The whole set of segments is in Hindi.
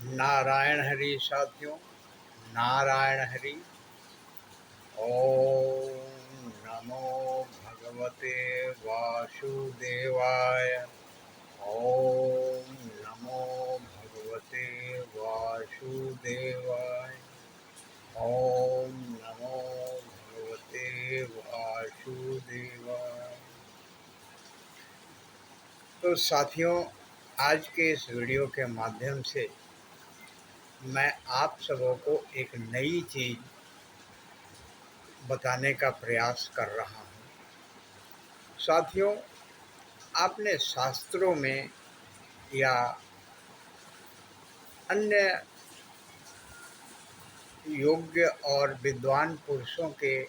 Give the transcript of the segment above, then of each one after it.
नारायण हरि साथियों। नारायण हरि। ओम नमो भगवते वासुदेवाय। ओम नमो भगवते वासुदेवाय। ओम नमो भगवते वासुदेवाय। तो साथियों, आज के इस वीडियो के माध्यम से मैं आप सबों को एक नई चीज़ बताने का प्रयास कर रहा हूँ। साथियों, आपने शास्त्रों में या अन्य योग्य और विद्वान पुरुषों के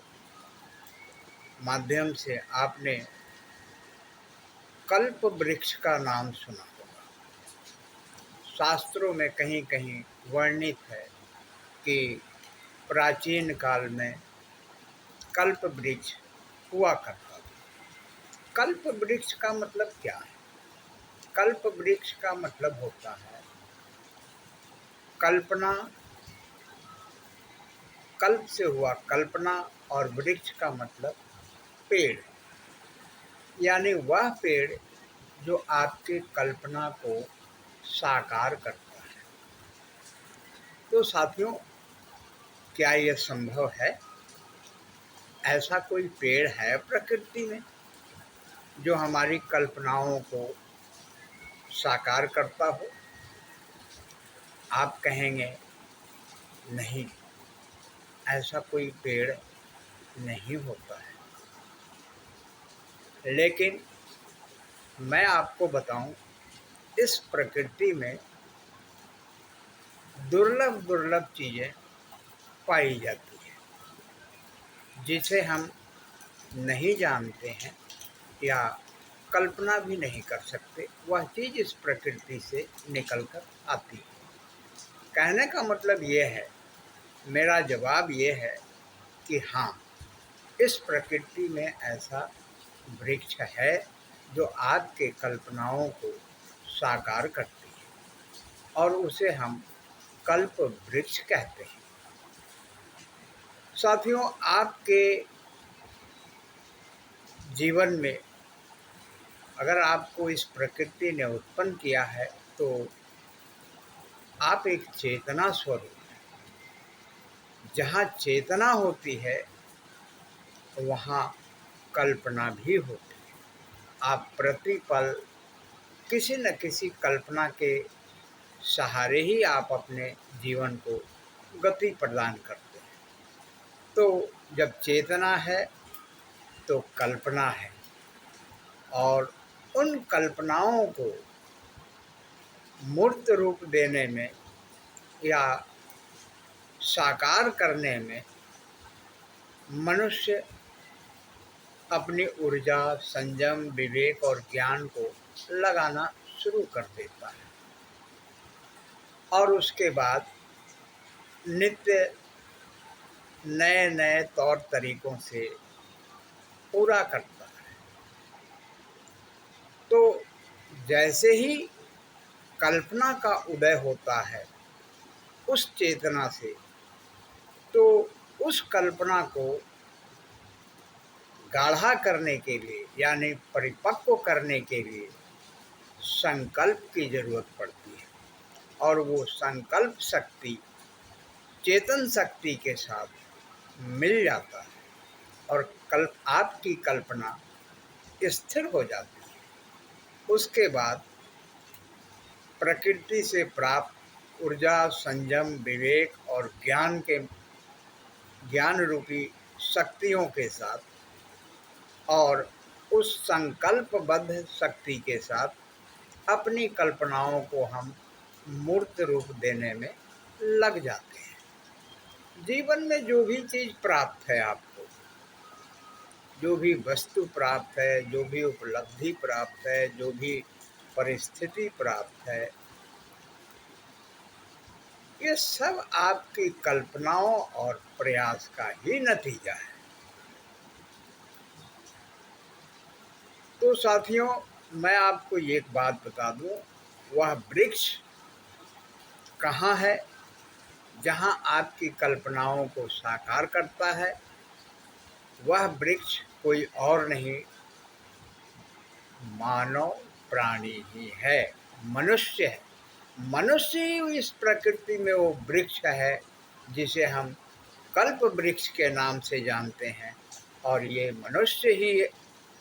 माध्यम से आपने कल्प वृक्ष का नाम सुना होगा। शास्त्रों में कहीं कहीं वर्णित है कि प्राचीन काल में कल्प वृक्ष हुआ करता था। कल्प वृक्ष का मतलब क्या है? कल्प वृक्ष का मतलब होता है कल्पना। कल्प से हुआ कल्पना, और वृक्ष का मतलब पेड़, यानी वह पेड़ जो आपकी कल्पना को साकार करता है। तो साथियों, क्या यह संभव है? ऐसा कोई पेड़ है प्रकृति में जो हमारी कल्पनाओं को साकार करता हो? आप कहेंगे नहीं, ऐसा कोई पेड़ नहीं होता है। लेकिन मैं आपको बताऊं, इस प्रकृति में दुर्लभ दुर्लभ चीज़ें पाई जाती है जिसे हम नहीं जानते हैं या कल्पना भी नहीं कर सकते। वह चीज़ इस प्रकृति से निकल कर आती है। कहने का मतलब ये है, मेरा जवाब ये है कि हाँ, इस प्रकृति में ऐसा वृक्ष है जो आपके कल्पनाओं को साकार करती है, और उसे हम कल्प वृक्ष कहते हैं। साथियों, आपके जीवन में अगर आपको इस प्रकृति ने उत्पन्न किया है तो आप एक चेतना स्वरूप हैं। जहाँ चेतना होती है वहाँ कल्पना भी होती है। आप प्रतिपल किसी न किसी कल्पना के सहारे ही आप अपने जीवन को गति प्रदान करते हैं। तो जब चेतना है तो कल्पना है, और उन कल्पनाओं को मूर्त रूप देने में या साकार करने में मनुष्य अपनी ऊर्जा, संयम, विवेक और ज्ञान को लगाना शुरू कर देता है, और उसके बाद नित्य नए नए तौर तरीकों से पूरा करता है। तो जैसे ही कल्पना का उदय होता है उस चेतना से, तो उस कल्पना को गाढ़ा करने के लिए यानी परिपक्व करने के लिए संकल्प की जरूरत पड़ती है, और वो संकल्प शक्ति चेतन शक्ति के साथ मिल जाता है, और आपकी कल्पना स्थिर हो जाती है। उसके बाद प्रकृति से प्राप्त ऊर्जा, संयम, विवेक और ज्ञान रूपी शक्तियों के साथ, और उस संकल्पबद्ध शक्ति के साथ अपनी कल्पनाओं को हम मूर्त रूप देने में लग जाते हैं। जीवन में जो भी चीज़ प्राप्त है आपको, जो भी वस्तु प्राप्त है, जो भी उपलब्धि प्राप्त है, जो भी परिस्थिति प्राप्त है, ये सब आपकी कल्पनाओं और प्रयास का ही नतीजा है। तो साथियों, मैं आपको एक बात बता दूं, वह वृक्ष कहाँ है? जहाँ आपकी कल्पनाओं को साकार करता है। वह वृक्ष कोई और नहीं, मानव प्राणी ही है, मनुष्य है। मनुष्य ही इस प्रकृति में वो वृक्ष है जिसे हम कल्प वृक्ष के नाम से जानते हैं। और ये मनुष्य ही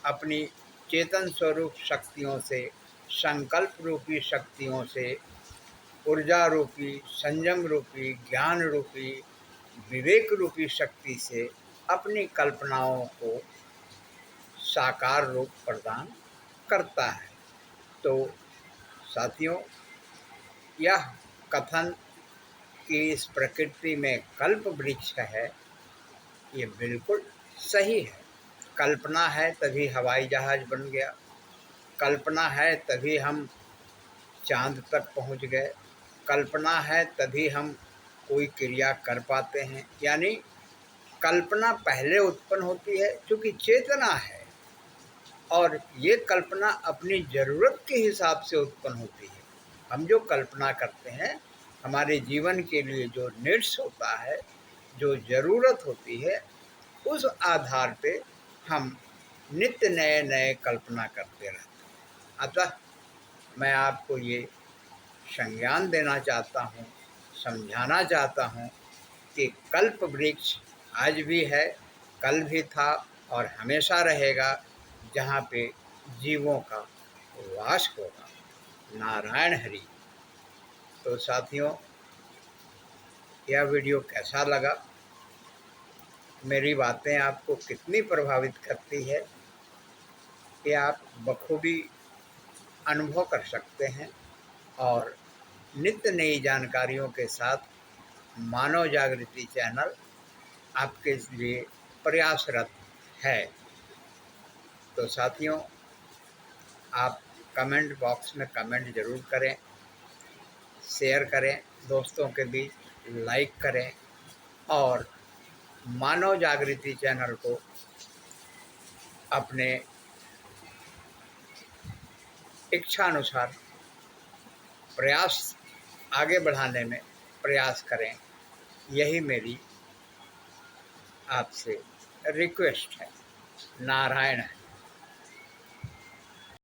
अपनी चेतन स्वरूप शक्तियों से, संकल्प रूपी शक्तियों से, ऊर्जा रूपी, संयम रूपी, ज्ञान रूपी, विवेक रूपी शक्ति से अपनी कल्पनाओं को साकार रूप प्रदान करता है। तो साथियों, यह कथन कि इस प्रकृति में कल्प वृक्ष है, ये बिल्कुल सही है। कल्पना है तभी हवाई जहाज बन गया, कल्पना है तभी हम चांद तक पहुंच गए, कल्पना है तभी हम कोई क्रिया कर पाते हैं। यानी कल्पना पहले उत्पन्न होती है, क्योंकि चेतना है, और ये कल्पना अपनी ज़रूरत के हिसाब से उत्पन्न होती है। हम जो कल्पना करते हैं, हमारे जीवन के लिए जो नीड्स होता है, जो ज़रूरत होती है, उस आधार पे हम नित्य नए नए कल्पना करते रहते हैं। अतः मैं आपको ये संज्ञान देना चाहता हूँ, समझाना चाहता हूँ कि कल्प वृक्ष आज भी है, कल भी था और हमेशा रहेगा, जहाँ पे जीवों का वास होगा। नारायण हरि। तो साथियों, यह वीडियो कैसा लगा? मेरी बातें आपको कितनी प्रभावित करती है, ये आप बखूबी अनुभव कर सकते हैं। और नित्य नई जानकारियों के साथ मानव जागृति चैनल आपके लिए प्रयासरत है। तो साथियों, आप कमेंट बॉक्स में कमेंट ज़रूर करें, शेयर करें दोस्तों के बीच, लाइक करें और मानव जागृति चैनल को अपने इच्छानुसार प्रयास आगे बढ़ाने में प्रयास करें। यही मेरी आपसे रिक्वेस्ट है। नारायण है।